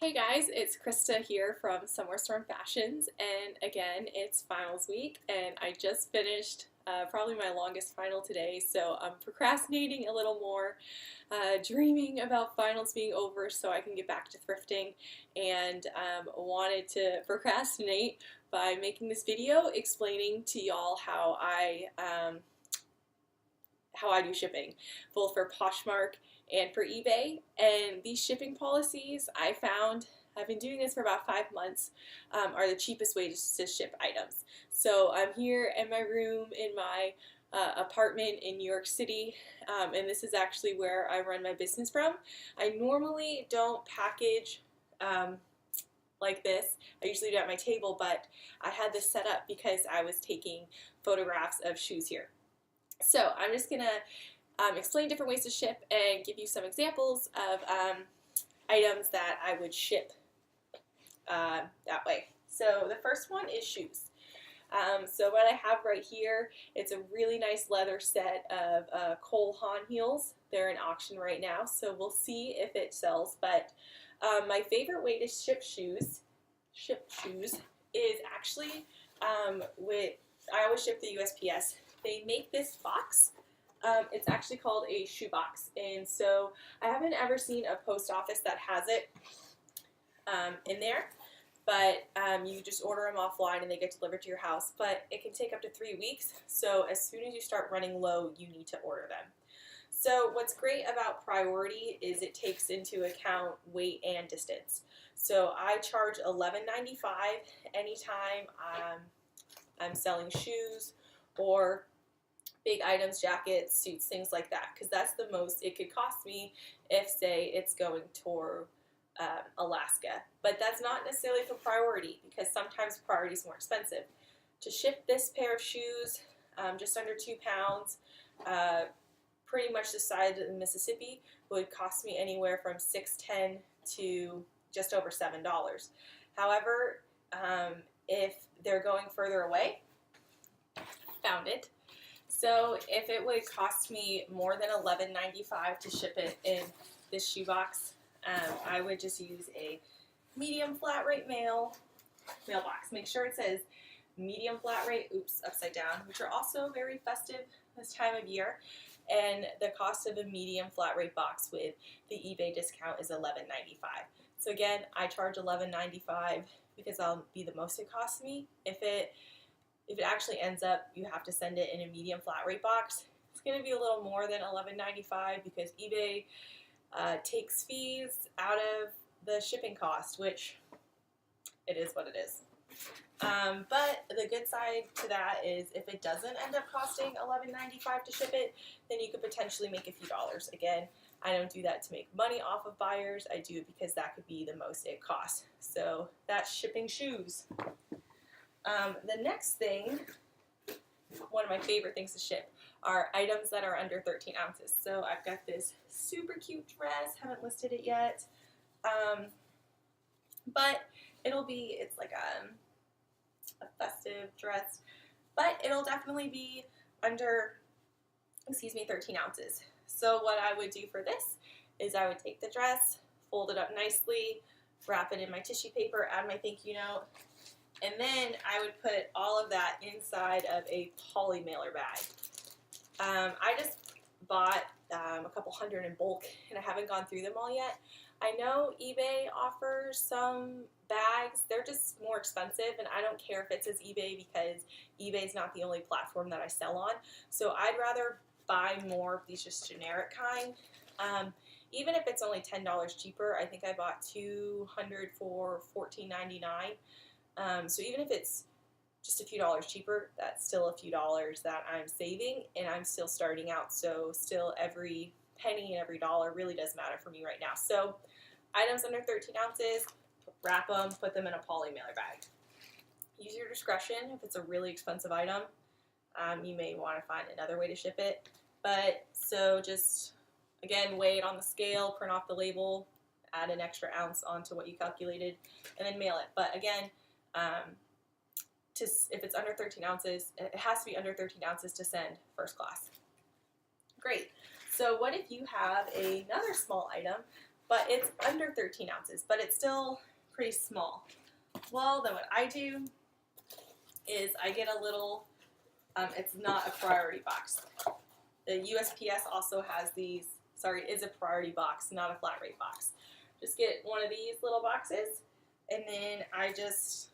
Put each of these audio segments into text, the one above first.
Hey guys, it's Krista here from Somewhere Storm Fashions, and again, it's finals week, and I just finished probably my longest final today, so I'm procrastinating a little more, dreaming about finals being over so I can get back to thrifting, and wanted to procrastinate by making this video explaining to y'all how I do shipping, both for Poshmark and for eBay. And these shipping policies I found, I've been doing this for about 5 months, are the cheapest way to ship items. So I'm here in my room in my apartment in New York City, and this is actually where I run my business from. I normally don't package like this. I usually do it at my table, but I had this set up because I was taking photographs of shoes here. So I'm just going to explain different ways to ship and give you some examples of items that I would ship that way. So the first one is shoes. So what I have right here, it's a really nice leather set of Cole Haan heels. They're in auction right now, so we'll see if it sells. But my favorite way to ship shoes is actually I always ship the USPS. They make this box. It's actually called a shoe box, and so I haven't ever seen a post office that has it in there, but you just order them offline and they get delivered to your house, but it can take up to 3 weeks, so as soon as you start running low, you need to order them. So what's great about Priority is it takes into account weight and distance. So I charge $11.95 anytime I'm selling shoes or big items, jackets, suits, things like that, because that's the most it could cost me if, say, it's going toward Alaska. But that's not necessarily for Priority, because sometimes Priority is more expensive. To ship this pair of shoes, just under 2 pounds, pretty much the size of the Mississippi, would cost me anywhere from $6.10 to just over $7. However, if they're going further away, found it. So if it would cost me more than $11.95 to ship it in this shoebox, I would just use a medium flat rate mailbox. Make sure it says medium flat rate, oops, upside down, which are also very festive this time of year. And the cost of a medium flat rate box with the eBay discount is $11.95. So again, I charge $11.95 because that'll be the most it costs me. If it actually ends up you have to send it in a medium flat rate box, it's going to be a little more than $11.95 because eBay takes fees out of the shipping cost, which it is what it is. But the good side to that is if it doesn't end up costing $11.95 to ship it, then you could potentially make a few dollars. Again, I don't do that to make money off of buyers. I do it because that could be the most it costs. So that's shipping shoes. The next thing, one of my favorite things to ship, are items that are under 13 ounces. So I've got this super cute dress, haven't listed it yet, but it's like a festive dress, but it'll definitely be under, 13 ounces. So what I would do for this is I would take the dress, fold it up nicely, wrap it in my tissue paper, add my thank you note, and then I would put all of that inside of a poly mailer bag. I just bought a couple hundred in bulk, and I haven't gone through them all yet. I know eBay offers some bags. They're just more expensive, and I don't care if it says eBay because eBay is not the only platform that I sell on. So I'd rather buy more of these just generic kind. Even if it's only $10 cheaper, I think I bought 200 for $14.99. So even if it's just a few dollars cheaper, that's still a few dollars that I'm saving, and I'm still starting out, so still every penny and every dollar really does matter for me right now. So items under 13 ounces, wrap them, put them in a poly mailer bag. Use your discretion. If it's a really expensive item, you may want to find another way to ship it. But so just, again, weigh it on the scale, print off the label, add an extra ounce onto what you calculated, and then mail it. But again, if it's under 13 ounces, it has to be under 13 ounces to send first class. Great. So what if you have another small item but it's under 13 ounces, but it's still pretty small. Well, then what I do is I get a little, it's not a priority box. The USPS also has these, sorry, is a priority box, not a flat rate box. Just get one of these little boxes, and then I just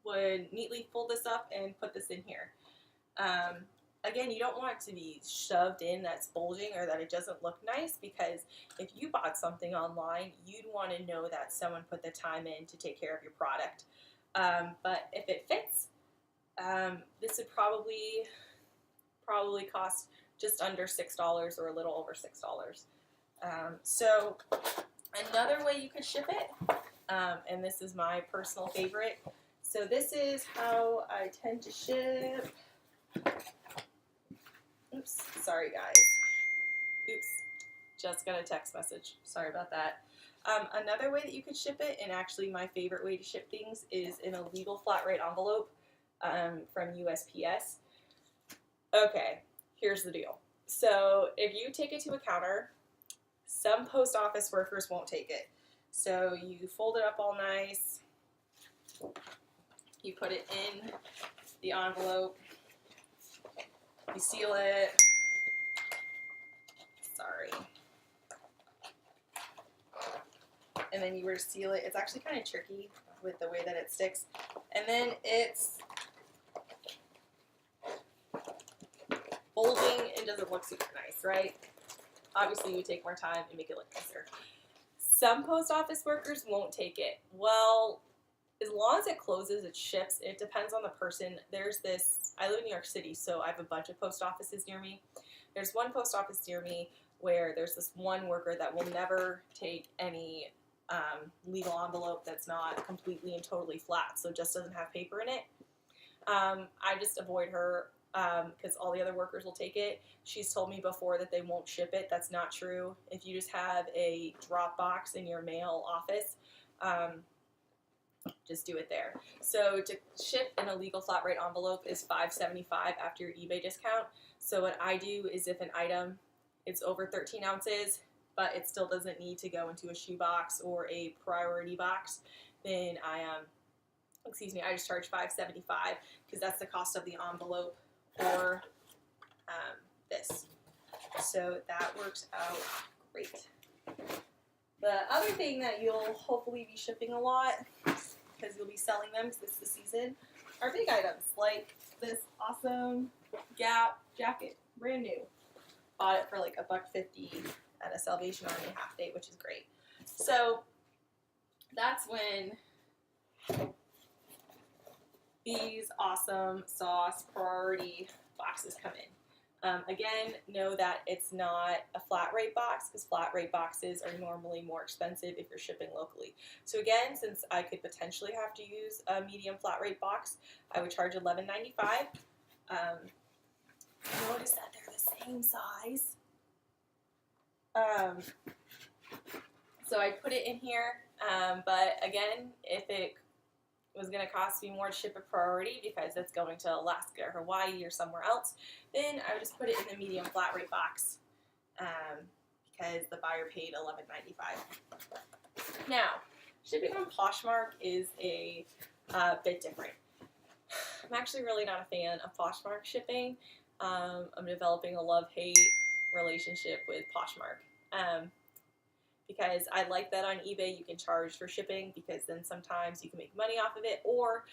would neatly fold this up and put this in here. Again, you don't want it to be shoved in that's bulging or that it doesn't look nice, because if you bought something online, you'd want to know that someone put the time in to take care of your product. But if it fits, this would probably cost just under $6 or a little over $6. So another way you could ship it, and this is my personal favorite. So this is how I tend to ship. Oops, sorry guys. Oops, just got a text message. Sorry about that. Another way that you could ship it, and actually my favorite way to ship things, is in a legal flat rate envelope from USPS. Okay, here's the deal. So if you take it to a counter, some post office workers won't take it. So you fold it up all nice. You put it in the envelope. You seal it. Sorry. And then you were to seal it. It's actually kind of tricky with the way that it sticks. And then it's bulging and doesn't look super nice, right? Obviously, you take more time and make it look nicer. Some post office workers won't take it. Well, as long as it closes, it ships. It depends on the person. There's this, I live in New York City, so I have a bunch of post offices near me. There's one post office near me where there's this one worker that will never take any legal envelope that's not completely and totally flat, so it just doesn't have paper in it. I just avoid her because all the other workers will take it. She's told me before that they won't ship it. That's not true. If you just have a drop box in your mail office, just do it there. So to ship in a legal flat rate envelope is $5.75 after your eBay discount. So what I do is if an item it's over 13 ounces, but it still doesn't need to go into a shoe box or a priority box, then I just charge $5.75 because that's the cost of the envelope or this. So that works out great. The other thing that you'll hopefully be shipping a lot, because you'll be selling them because it's the season, are big items like this awesome Gap jacket, brand new. Bought it for like $1.50 at a Salvation Army half day, which is great. So that's when these awesome sauce priority boxes come in. Again, know that it's not a flat rate box because flat rate boxes are normally more expensive if you're shipping locally. So again, since I could potentially have to use a medium flat rate box, I would charge $11.95. Notice that they're the same size. So I put it in here, but again, if it was going to cost me more to ship a priority because it's going to Alaska or Hawaii or somewhere else, then I would just put it in the medium flat rate box because the buyer paid $11.95. Now, shipping on Poshmark is a bit different. I'm actually really not a fan of Poshmark shipping. I'm developing a love-hate relationship with Poshmark. Because I like that on eBay you can charge for shipping because then sometimes you can make money off of it, or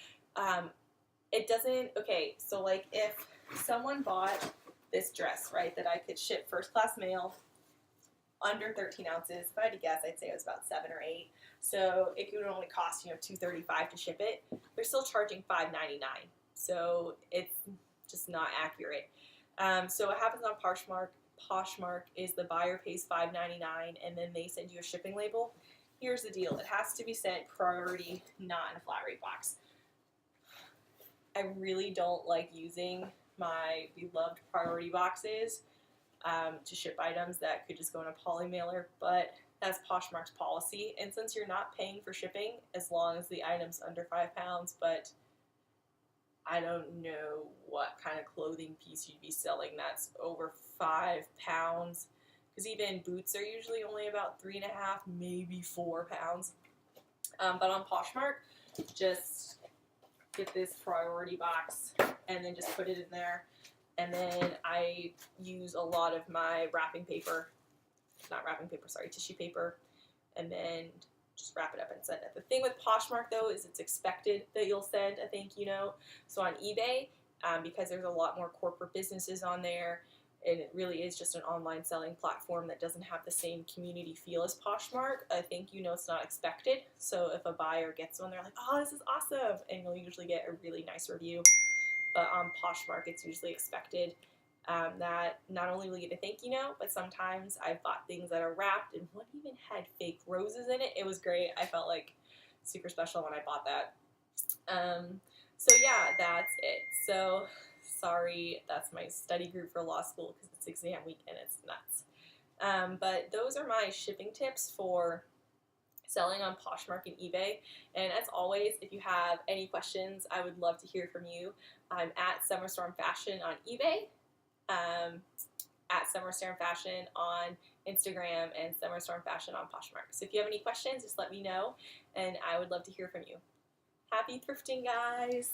it doesn't, okay, so like if someone bought this dress, right, that I could ship first class mail under 13 ounces, if I had to guess, I'd say it was about 7 or 8, so it could only cost, $2.35 to ship it, they're still charging $5.99, so it's just not accurate. So what happens on Poshmark is the buyer pays $5.99 and then they send you a shipping label. Here's the deal. It has to be sent priority, not in a flat rate box. I really don't like using my beloved priority boxes to ship items that could just go in a poly mailer, but that's Poshmark's policy. And since you're not paying for shipping, as long as the item's under 5 pounds, but I don't know what kind of clothing piece you'd be selling that's over 5 pounds, because even boots are usually only about 3.5, maybe 4 pounds. But on Poshmark, just get this priority box and then just put it in there. And then I use a lot of my tissue paper, and then just wrap it up and send it. The thing with Poshmark though is it's expected that you'll send a thank you note. So on eBay, because there's a lot more corporate businesses on there, and it really is just an online selling platform that doesn't have the same community feel as Poshmark, a thank you note's not expected. So if a buyer gets one, they're like, oh, this is awesome, and you'll usually get a really nice review. But on Poshmark, it's usually expected that not only will you get a thank you note, but sometimes I've bought things that are wrapped, and one even had fake roses in it. It was great. I felt like super special when I bought that. So yeah, that's it. So sorry, that's my study group for law school because it's exam week and it's nuts. But those are my shipping tips for selling on Poshmark and eBay. And as always, if you have any questions, I would love to hear from you. I'm at Summerstorm Fashion on eBay, at Summerstorm Fashion on Instagram, and Summerstorm Fashion on Poshmark. So if you have any questions, just let me know, and I would love to hear from you. Happy thrifting, guys!